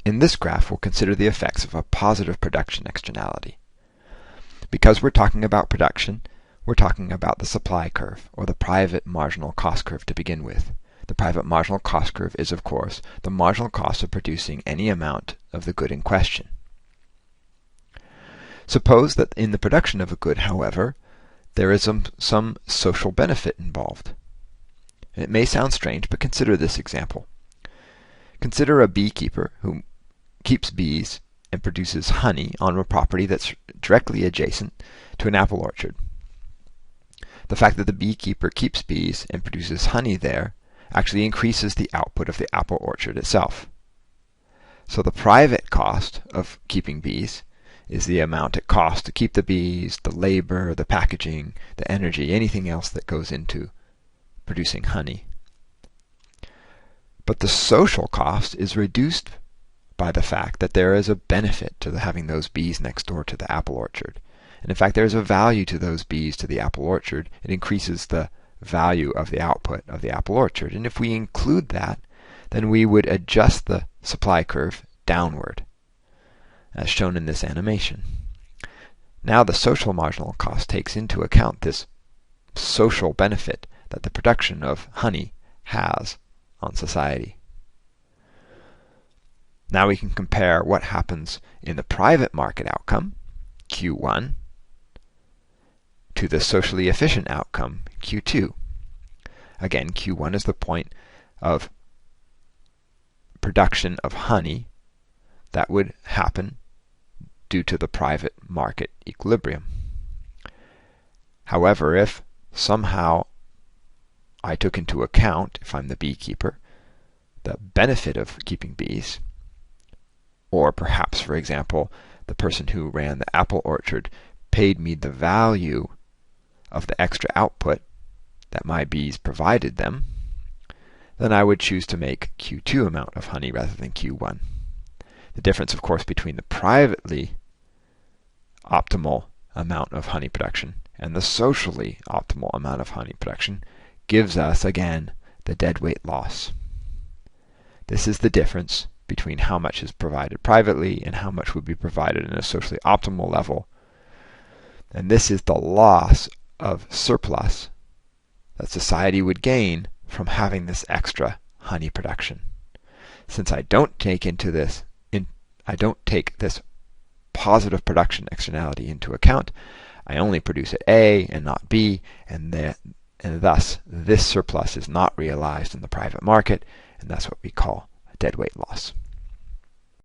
In this graph, we'll consider the effects of a positive production externality. Because we're talking about production, we're talking about the supply curve, or the private marginal cost curve to begin with. The private marginal cost curve is, of course, the marginal cost of producing any amount of the good in question. Suppose that in the production of a good, however, there is some social benefit involved. It may sound strange, but consider this example. Consider a beekeeper who keeps bees and produces honey on a property that's directly adjacent to an apple orchard. The fact that the beekeeper keeps bees and produces honey there actually increases the output of the apple orchard itself. So the private cost of keeping bees is the amount it costs to keep the bees, the labor, the packaging, the energy, anything else that goes into producing honey. But the social cost is reduced by the fact that there is a benefit to having those bees next door to the apple orchard. And in fact, there is a value to those bees to the apple orchard. It increases the value of the output of the apple orchard. And if we include that, then we would adjust the supply curve downward, as shown in this animation. Now the social marginal cost takes into account this social benefit that the production of honey has on society. Now we can compare what happens in the private market outcome, Q1, to the socially efficient outcome, Q2. Again, Q1 is the point of production of honey that would happen due to the private market equilibrium. However, if somehow I took into account, if I'm the beekeeper, the benefit of keeping bees, or perhaps, for example, the person who ran the apple orchard paid me the value of the extra output that my bees provided them, then I would choose to make Q2 amount of honey rather than Q1. The difference, of course, between the privately optimal amount of honey production and the socially optimal amount of honey production gives us, again, the deadweight loss. This is the difference between how much is provided privately and how much would be provided in a socially optimal level. And this is the loss of surplus that society would gain from having this extra honey production. Since I don't take this positive production externality into account, I only produce at A and not B, and thus this surplus is not realized in the private market, and that's what we call a deadweight loss.